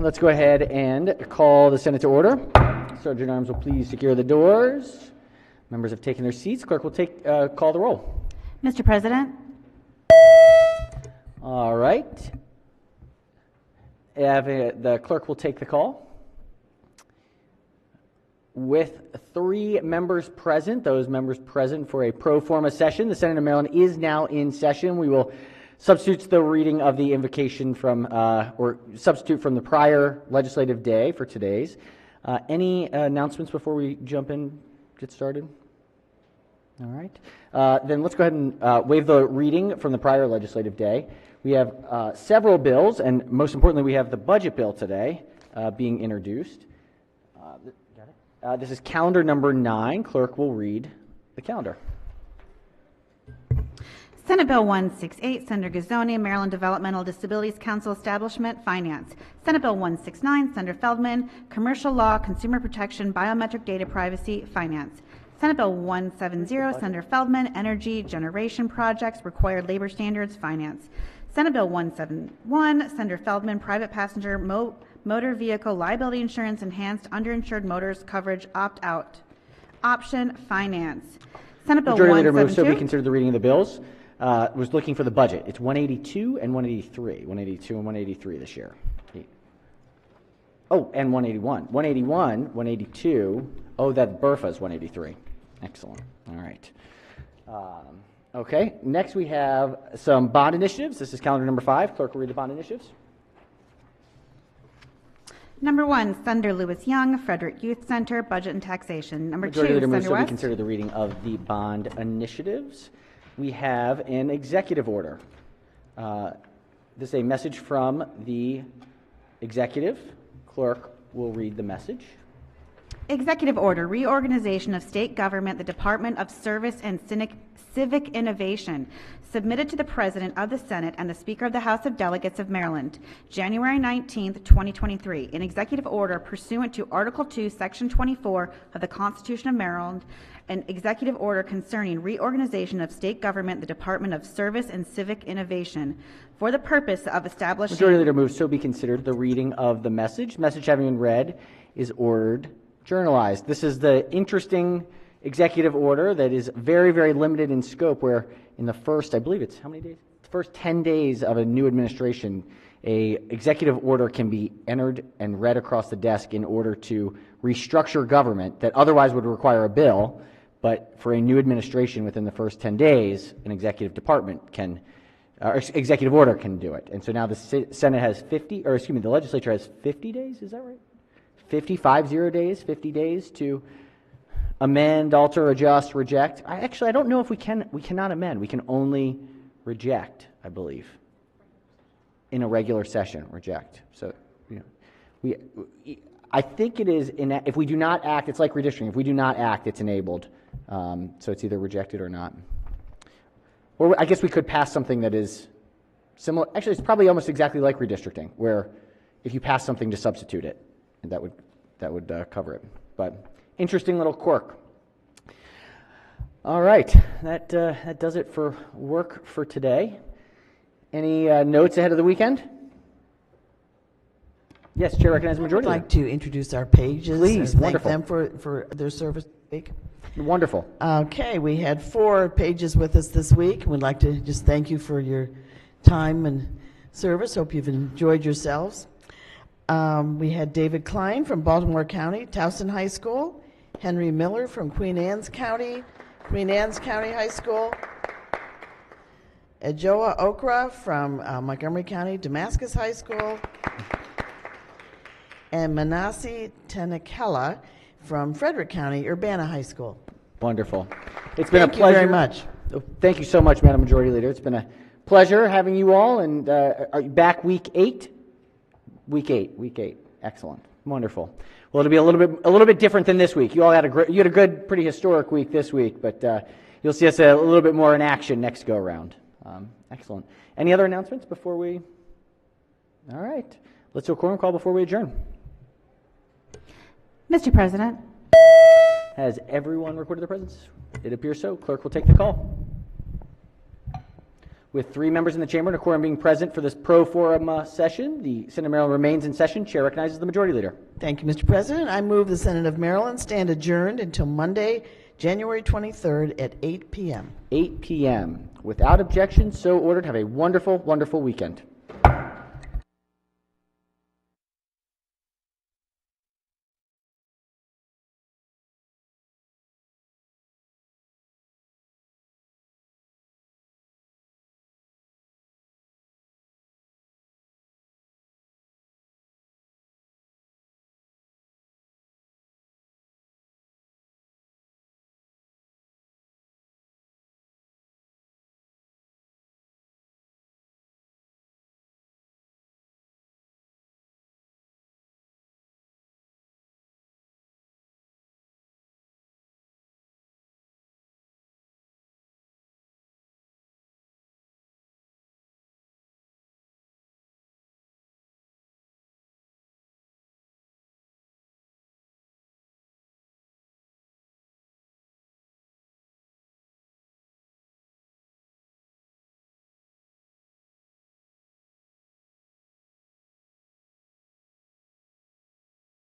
let's go ahead and call the Senate to order. Sergeant Arms will please secure the doors. Members have taken their seats. Clerk will call the roll. Mr. President. All right. The clerk will take the call. With 3 members present, those members present for a pro forma session, the Senate of Maryland is now in session. We will substitute the reading of the invocation from, or substitute from the prior legislative day for today's. Any announcements before we jump in, get started? All right. Then let's go ahead and waive the reading from the prior legislative day. We have several bills, and most importantly, we have the budget bill today being introduced. This is calendar number 9. Clerk will read the calendar. Senate Bill 168, Senator Gazzone, Maryland Developmental Disabilities Council Establishment, Finance. Senate Bill 169, Senator Feldman, Commercial Law, Consumer Protection, Biometric Data Privacy, Finance. Senate Bill 170, Senator Feldman, Energy, Generation Projects, Required Labor Standards, Finance. Senate Bill 171, Senator Feldman, Private Passenger Motor Vehicle Liability Insurance Enhanced Underinsured Motors Coverage Opt-out Option, Finance. Senate Bill 172. Majority Leader moves so be considered the reading of the bills. Was looking for the budget. It's 182 and 183. 182 and 183 this year. Oh, and 181. 181, 182. Oh, that BRFA is 183. Excellent. All right. Okay. Next we have some bond initiatives. This is calendar number 5. Clerk will read the bond initiatives. Number 1, Senator Lewis Young, Frederick Youth Center, Budget and Taxation. Number 2, Majority Leader Senator moves so be West. considered the reading of the bond initiatives. We have an executive order. This is a message from the executive. Clerk will read the message. Executive Order, Reorganization of State Government, the Department of Service and Civic Innovation, submitted to the President of the Senate and the Speaker of the House of Delegates of Maryland, January 19, 2023. An executive order pursuant to Article 2, Section 24 of the Constitution of Maryland, an executive order concerning reorganization of state government, the Department of Service and Civic Innovation, for the purpose of establishing... Majority Leader moves so be considered the reading of the message. Message having been read is ordered journalized. This is the interesting executive order that is very, very limited in scope, where in the first, I believe it's how many days? The first 10 days of a new administration, a executive order can be entered and read across the desk in order to restructure government that otherwise would require a bill, but for a new administration within the first 10 days, an executive department can, or executive order can do it. And so now the Senate has the legislature has 50 days, is that right? 50 days, 50 days to amend, alter, adjust, reject. I don't know if we cannot amend. We can only reject, I believe. In a regular session, reject. So, I think it is, if we do not act, it's like redistricting. If we do not act, it's enabled. So it's either rejected or not. Or I guess we could pass something that is similar. Actually, it's probably almost exactly like redistricting, where if you pass something to substitute it, that would cover it. But interesting little quirk. All right, that does it for work for today. Any notes ahead of the weekend? Yes, Chair recognizes Majority. I'd like to introduce our pages. Please, wonderful. Thank them for their service this week. Wonderful. Okay, we had 4 pages with us this week. We'd like to just thank you for your time and service. Hope you've enjoyed yourselves. We had David Klein from Baltimore County, Towson High School, Henry Miller from Queen Anne's County High School, Ejoa Okra from Montgomery County, Damascus High School, and Manasi Tenakela from Frederick County, Urbana High School. Wonderful. It's been a pleasure. Thank you very much. Thank you so much, Madam Majority Leader. It's been a pleasure having you all, and are you back week 8? Week 8. Excellent. Wonderful. Well, it'll be a little bit different than this week. You all had a good, pretty historic week this week, but you'll see us a little bit more in action next go around. Excellent. Any other announcements before we? All right. Let's do a quorum call before we adjourn. Mr. President. Has everyone recorded their presence? It appears so. Clerk will take the call. With 3 members in the chamber and a quorum being present for this pro forum session, the Senate of Maryland remains in session. Chair recognizes the Majority Leader. Thank you, Mr. President. I move the Senate of Maryland stand adjourned until Monday, January 23rd at 8 p.m. 8 p.m. Without objection, so ordered. Have a wonderful, wonderful weekend.